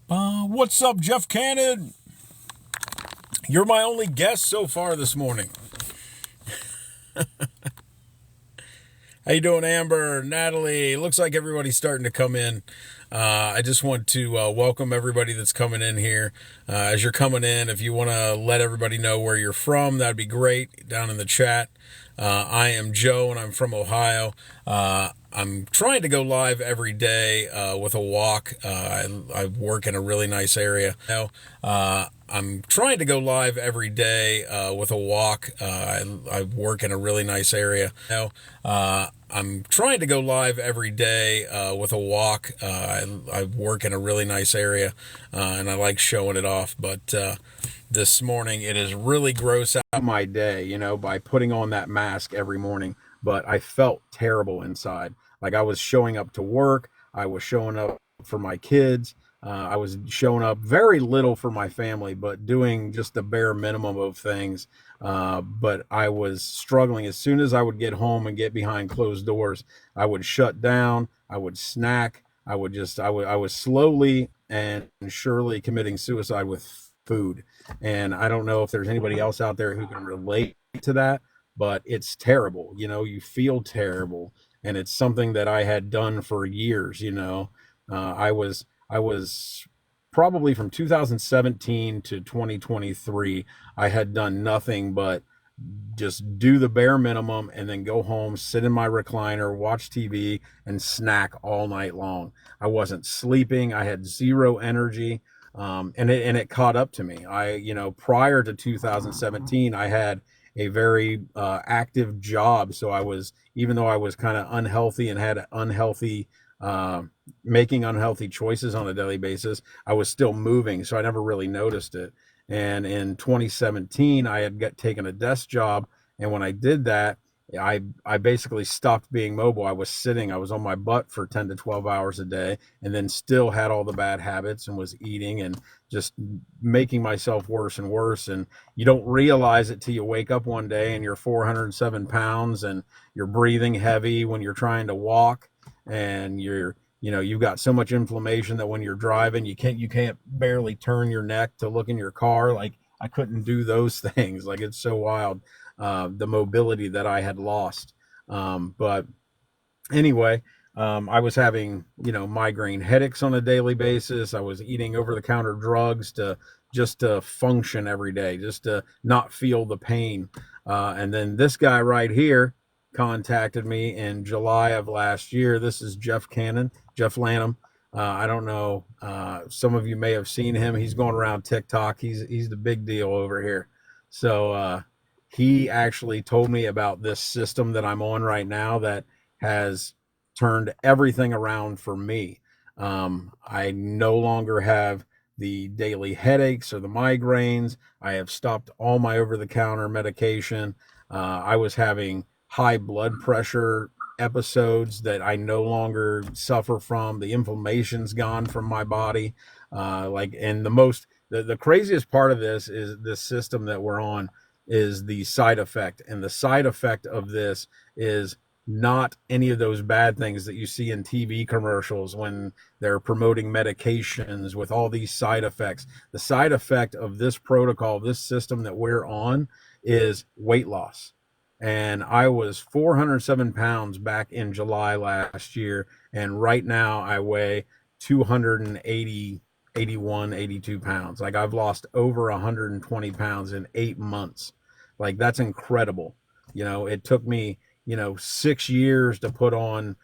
What's up, Jeff Cannon? You're my only guest so far this morning. How you doing, Amber, Natalie? Looks like everybody's starting to come in. I just want to welcome everybody that's coming in here. As you're coming in, if you want to let everybody know where you're from, that'd be great down in the chat. I am Joe, and I'm from Ohio. I'm trying to go live every day with a walk. I work in a really nice area. I'm trying to go live every day with a walk. I work in a really nice area. I'm trying to go live every day with a walk. I work in a really nice area, and I like showing it off. But this morning, it is really gross out my day, by putting on that mask every morning. But I felt terrible inside. Like I was showing up to work. I was showing up for my kids. I was showing up very little for my family, but doing just the bare minimum of things. But I was struggling. As soon as I would get home and get behind closed doors, I would shut down. I would snack. I was slowly and surely committing suicide with food. And I don't know if there's anybody else out there who can relate to that, but it's terrible. You feel terrible. And it's something that I had done for years. I was probably from 2017 to 2023, I had done nothing but just do the bare minimum and then go home, sit in my recliner, watch TV, and snack all night long. I wasn't sleeping. I had zero energy. And it caught up to me. Prior to 2017, I had a very active job. So even though I was kind of unhealthy and had unhealthy, making unhealthy choices on a daily basis, I was still moving. So I never really noticed it. And in 2017, I had taken a desk job. And when I did that, I basically stopped being mobile. I was sitting, I was on my butt for 10 to 12 hours a day, and then still had all the bad habits and was eating and just making myself worse and worse. And you don't realize it till you wake up one day and you're 407 pounds and you're breathing heavy when you're trying to walk, and you've got so much inflammation that when you're driving, you can't barely turn your neck to look in your car. Like I couldn't do those things. Like it's so wild. The mobility that I had lost. But anyway, I was having, migraine headaches on a daily basis. I was eating over-the-counter drugs just to function every day, just to not feel the pain. And then this guy right here contacted me in July of last year. This is Jeff Cannon, Jeff Lanham. I don't know. Some of you may have seen him. He's going around TikTok. He's the big deal over here. So, he actually told me about this system that I'm on right now that has turned everything around for me. I no longer have the daily headaches or the migraines. I have stopped all my over-the-counter medication. I was having high blood pressure episodes that I no longer suffer from. The inflammation's gone from my body. And the craziest part of this is this system that we're on is the side effect. And the side effect of this is not any of those bad things that you see in TV commercials when they're promoting medications with all these side effects. The side effect of this protocol, this system that we're on, is weight loss. And I was 407 pounds back in July last year. And right now I weigh 280 81, 82 pounds. Like I've lost over 120 pounds in 8 months. Like that's incredible. It took me, 6 years to put on,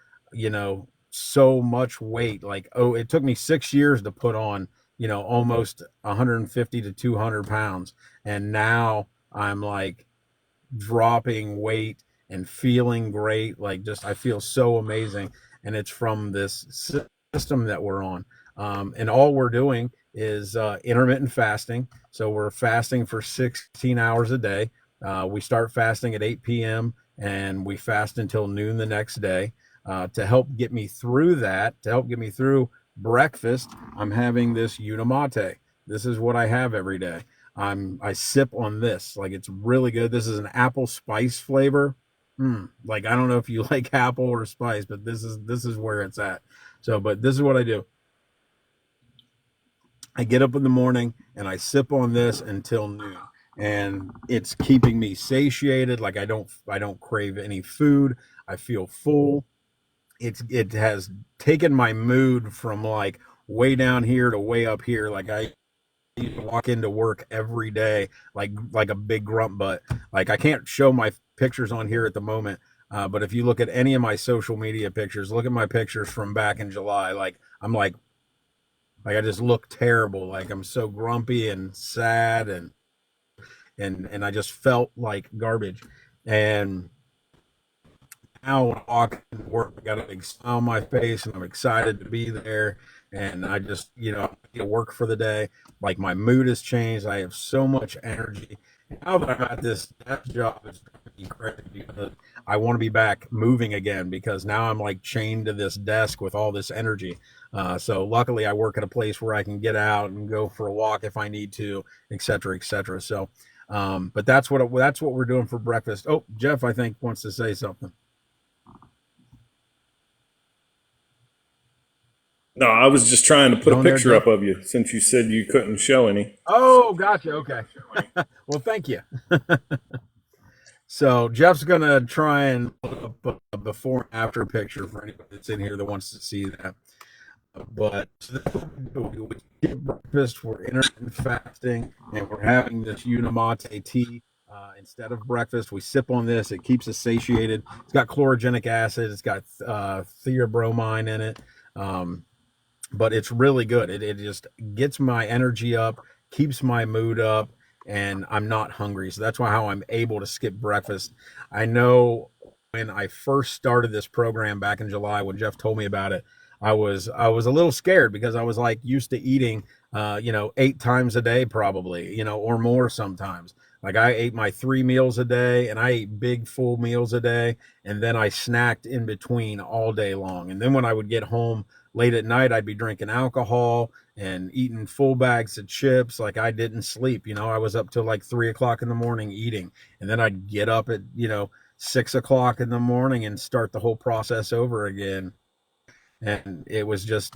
so much weight. It took me 6 years to put on, almost 150 to 200 pounds. And now I'm like dropping weight and feeling great. I feel so amazing. And it's from this system that we're on. And all we're doing is intermittent fasting. So we're fasting for 16 hours a day. We start fasting at 8 p.m. and we fast until noon the next day. To help get me through that, to help get me through breakfast, I'm having this Unimate. This is what I have every day. I sip on this. Like it's really good. This is an apple spice flavor. I don't know if you like apple or spice, but this is where it's at. So, but this is what I do. I get up in the morning and I sip on this until noon. And it's keeping me satiated. Like I don't crave any food. I feel full. It has taken my mood from like way down here to way up here. Like I walk into work every day like a big grunt butt. Like I can't show my pictures on here at the moment, but if you look at any of my social media pictures, look at my pictures from back in July. Like I'm like I just look terrible. Like I'm so grumpy and sad and I just felt like garbage. And now when I walk into work, I got a big smile on my face and I'm excited to be there. And I just, I get to work for the day. Like my mood has changed. I have so much energy. Now that I'm at this desk job, it's crazy because I want to be back moving again because now I'm like chained to this desk with all this energy. So luckily I work at a place where I can get out and go for a walk if I need to, et cetera, et cetera. So, but that's what we're doing for breakfast. Oh, Jeff, I think wants to say something. No, I was just trying to put You a on there, picture Jeff? up of you since you said you couldn't show any. Oh, gotcha. Okay. Well, thank you. So Jeff's gonna try and put up a before and after picture for anybody that's in here that wants to see that. But so that's what we do. We get breakfast. We're intermittent fasting, and we're having this Unimate tea instead of breakfast. We sip on this. It keeps us satiated. It's got chlorogenic acid. It's got theobromine in it. Um, but it's really good. It just gets my energy up, keeps my mood up, and I'm not hungry. So that's why how I'm able to skip breakfast. I know when I first started this program back in July, when Jeff told me about it, I was a little scared because I was like used to eating 8 times a day probably, or more sometimes. Like I ate my 3 meals a day and I ate big full meals a day and then I snacked in between all day long. And then when I would get home late at night, I'd be drinking alcohol and eating full bags of chips. Like I didn't sleep. I was up till like 3 o'clock in the morning eating. And then I'd get up at, 6 o'clock in the morning and start the whole process over again. And it was just,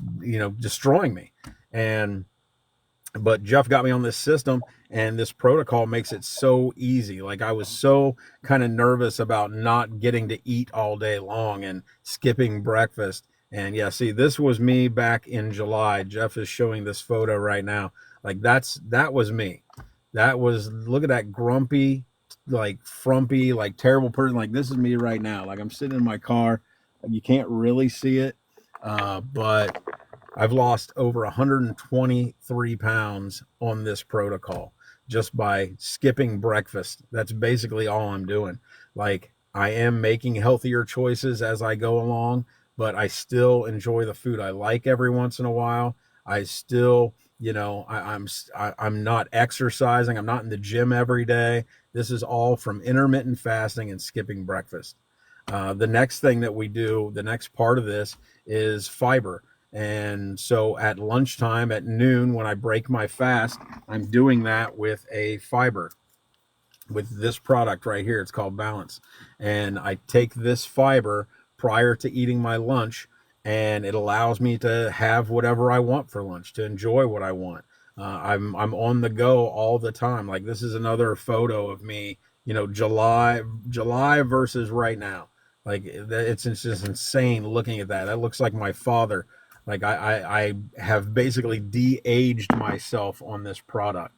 destroying me. And but Jeff got me on this system and this protocol makes it so easy. Like I was so kind of nervous about not getting to eat all day long and skipping breakfast. And yeah, see, this was me back in July. Jeff is showing this photo right now. Like that was me. That was look at that grumpy, like frumpy, like terrible person. Like this is me right now. Like I'm sitting in my car. You can't really see it, but I've lost over 123 pounds on this protocol just by skipping breakfast. That's basically all I'm doing. Like, I am making healthier choices as I go along, but I still enjoy the food I like every once in a while. I still, I'm not exercising. I'm not in the gym every day. This is all from intermittent fasting and skipping breakfast. The next thing that we do, the next part of this is fiber. And so at lunchtime, at noon, when I break my fast, I'm doing that with a fiber with this product right here. It's called Balance. And I take this fiber prior to eating my lunch, and it allows me to have whatever I want for lunch, to enjoy what I want. I'm on the go all the time. Like this is another photo of me, July versus right now. Like it's just insane looking at that. That looks like my father. Like I have basically de-aged myself on this product.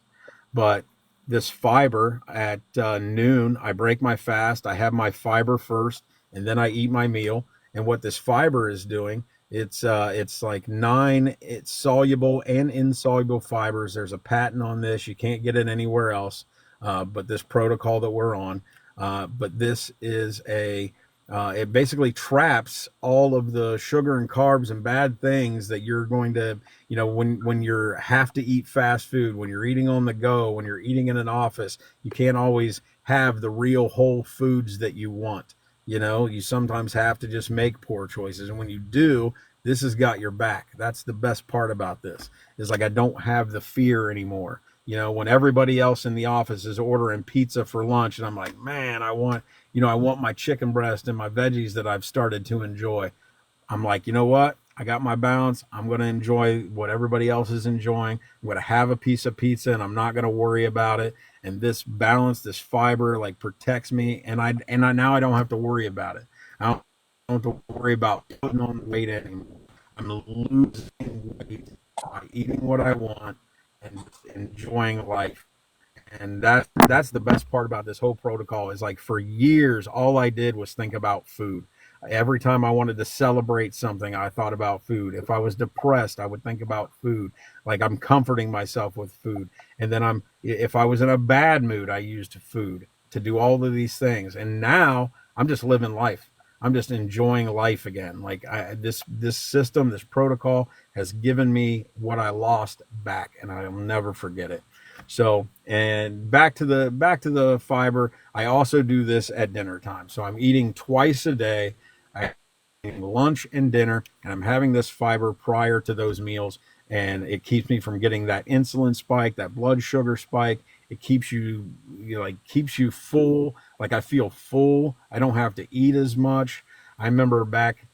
But this fiber at noon, I break my fast. I have my fiber first, and then I eat my meal. And what this fiber is doing, it's like nine it's soluble and insoluble fibers. There's a patent on this. You can't get it anywhere else. But this protocol that we're on, but this is a it basically traps all of the sugar and carbs and bad things that you're going to, when you're have to eat fast food, when you're eating on the go, when you're eating in an office, you can't always have the real whole foods that you want. You sometimes have to just make poor choices. And when you do, this has got your back. That's the best part about this is like I don't have the fear anymore. When everybody else in the office is ordering pizza for lunch and I'm like, man, I want my chicken breast and my veggies that I've started to enjoy. I'm like, you know what? I got my balance. I'm going to enjoy what everybody else is enjoying. I'm going to have a piece of pizza and I'm not going to worry about it. And this balance, this fiber like protects me. And I now I don't have to worry about it. I don't have to worry about putting on weight anymore. I'm losing weight by eating what I want and enjoying life. And that's the best part about this whole protocol is like for years all I did was think about food. Every time I wanted to celebrate something, I thought about food. If I was depressed, I would think about food. Like I'm comforting myself with food. And then if I was in a bad mood, I used food to do all of these things. And now I'm just living life. I'm just enjoying life again. Like this system, this protocol has given me what I lost back, and I'll never forget it. So, and back to the fiber. I also do this at dinner time. So I'm eating twice a day. I eating lunch and dinner, and I'm having this fiber prior to those meals, and it keeps me from getting that insulin spike, that blood sugar spike. It keeps keeps you full. Like I feel full. I don't have to eat as much. I remember back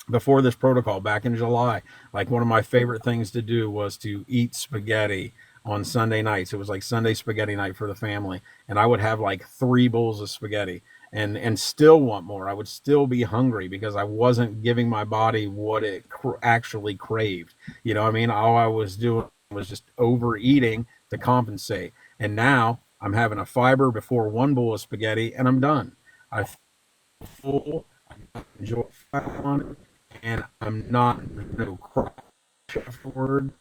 before this protocol back in July, like one of my favorite things to do was to eat spaghetti on Sunday nights. It was like Sunday spaghetti night for the family, and I would have like 3 bowls of spaghetti and still want more. I would still be hungry because I wasn't giving my body what it actually craved. You know what I mean? All I was doing was just overeating to compensate. And now I'm having a fiber before 1 bowl of spaghetti and I'm done. I feel full. I enjoy fat on it and I'm not no crash afterward.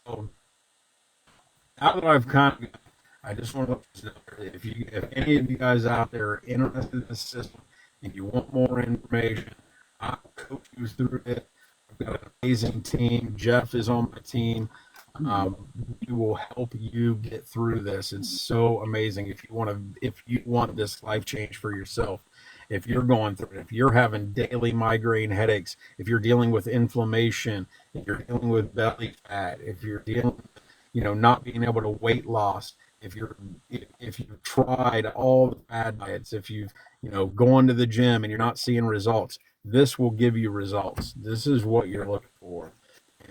So now that I've kind of, I just want to know if any of you guys out there are interested in this system and you want more information, I'll coach you through it. I've got an amazing team. Jeff is on my team. We will help you get through this. It's so amazing. If you want this life change for yourself, if you're going through it, if you're having daily migraine headaches, if you're dealing with inflammation, if you're dealing with belly fat, if you're dealing, not being able to weight loss, if you've tried all the bad diets, if you've going to the gym and you're not seeing results, this will give you results. This is what you're looking for.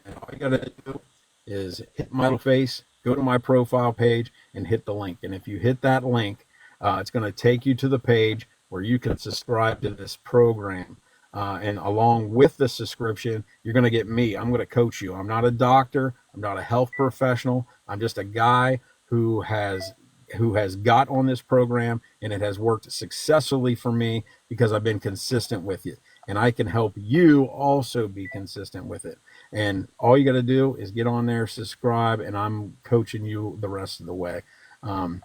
And all you gotta do is hit my little face, go to my profile page, and hit the link. And if you hit that link, it's going to take you to the page where you can subscribe to this program. And along with the subscription, you're going to get me. I'm going to coach you. I'm not a doctor. I'm not a health professional. I'm just a guy who has got on this program and it has worked successfully for me because I've been consistent with it. And I can help you also be consistent with it. And all you got to do is get on there, subscribe, and I'm coaching you the rest of the way. Um,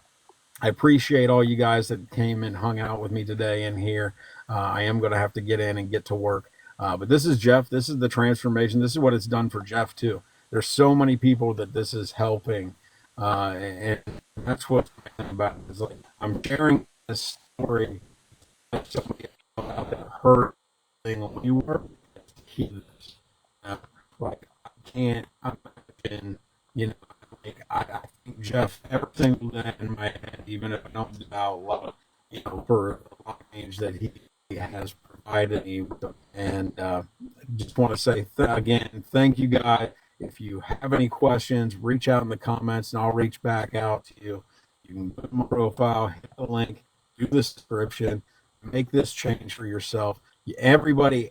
I appreciate all you guys that came and hung out with me today in here. I am going to have to get in and get to work. But this is Jeff. This is the transformation. This is what it's done for Jeff, too. There's so many people that this is helping. And that's what's about. It's like I'm sharing this story that somebody out there heard thing on you work. This. Uh, like I can't imagine, you know, I think Jeff every single day in my head, even if I don't do out loud, for a lot of things that he has provided me with them. And just want to say again, thank you guys. If you have any questions, reach out in the comments and I'll reach back out to you. You can go to my profile, hit the link, do the subscription, make this change for yourself. Anybody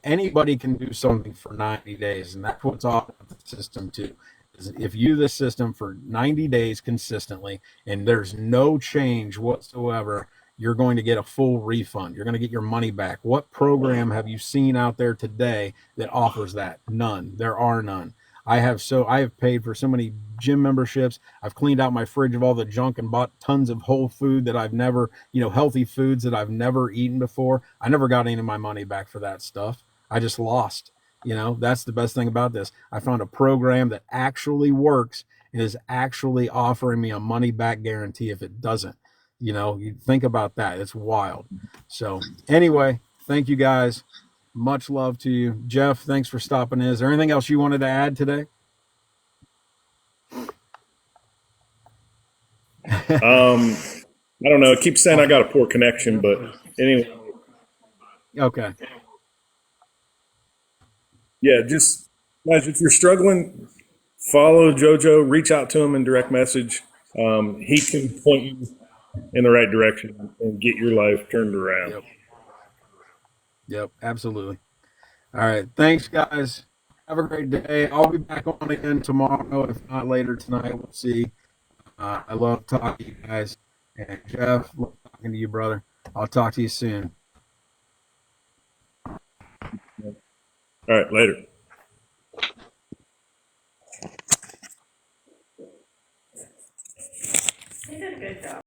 can do something for 90 days, and that's what's awesome with the system too. Is if you do this system for 90 days consistently, and there's no change whatsoever, you're going to get a full refund. You're going to get your money back. What program have you seen out there today that offers that? None. There are none. I have paid for so many gym memberships. I've cleaned out my fridge of all the junk and bought tons of whole food that I've never, healthy foods that I've never eaten before. I never got any of my money back for that stuff. I just lost. That's the best thing about this. I found a program that actually works and is actually offering me a money back guarantee if it doesn't. You think about that. It's wild. So anyway, thank you guys. Much love to you. Jeff, thanks for stopping in. Is there anything else you wanted to add today? I don't know. It keeps saying I got a poor connection, but anyway, Okay. Yeah, just guys, if you're struggling, follow JoJo. Reach out to him in direct message. He can point you in the right direction and get your life turned around. Yep. Yep. Absolutely. All right. Thanks, guys. Have a great day. I'll be back on again tomorrow, if not later tonight. We'll see. I love talking to you guys. And Jeff, love talking to you, brother. I'll talk to you soon. All right, later.